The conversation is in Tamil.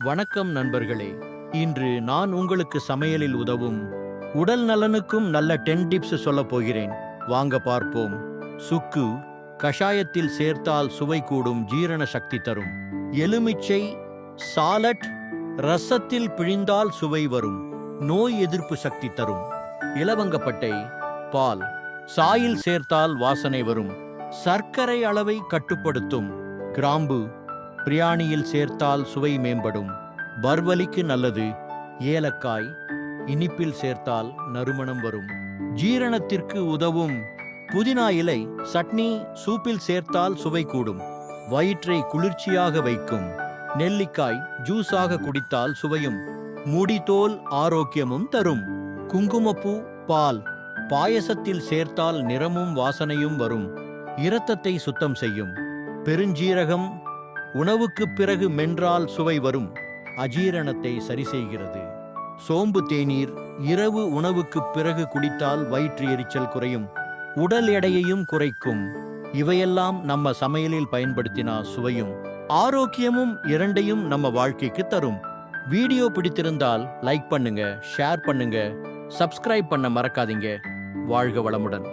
வணக்கம் நண்பர்களே. இன்று நான் உங்களுக்கு சமையலில் உதவும் உடல் நலனுக்கும் நல்ல 10 டிப்ஸ் சொல்லப் போகிறேன். வாங்க பார்ப்போம். சுக்கு கஷாயத்தில் சேர்த்தால் சுவை கூடும், ஜீரண சக்தி தரும். எலுமிச்சை சாலட் ரசத்தில் பிழிந்தால் சுவை வரும், நோய் எதிர்ப்பு சக்தி தரும். இலவங்கப்பட்டை பால் சாயில் சேர்த்தால் வாசனை வரும், சர்க்கரை அளவை கட்டுப்படுத்தும். கிராம்பு பிரியாணியில் சேர்த்தால் சுவை மேம்படும், பர்வலிக்கு நல்லது. ஏலக்காய் இனிப்பில் சேர்த்தால் நறுமணம் வரும், ஜீரணத்திற்கு உதவும். புதினா இலை சட்னி சூப்பில் சேர்த்தால் சுவை கூடும், வயிற்றை குளிர்ச்சியாக வைக்கும். நெல்லிக்காய் ஜூஸாக குடித்தால் சுவையும், முடிதோல் ஆரோக்கியமும் தரும். குங்குமப்பூ பால் பாயசத்தில் சேர்த்தால் நிறமும் வாசனையும் வரும், இரத்தத்தை சுத்தம் செய்யும். பெருஞ்சீரகம் உணவுக்கு பிறகு மென்றால் சுவை வரும், அஜீரணத்தை சரி செய்கிறது. சோம்பு தேநீர் இரவு உணவுக்கு பிறகு குடித்தால் வயிற்று எரிச்சல் குறையும், உடல் எடையையும் குறைக்கும். இவையெல்லாம் நம்ம சமையலில் பயன்படுத்தினால் சுவையும் ஆரோக்கியமும் இரண்டையும் நம்ம வாழ்க்கைக்கு தரும். வீடியோ பிடித்திருந்தால் லைக் பண்ணுங்க, ஷேர் பண்ணுங்க, சப்ஸ்கிரைப் பண்ண மறக்காதீங்க. வாழ்க வளமுடன்.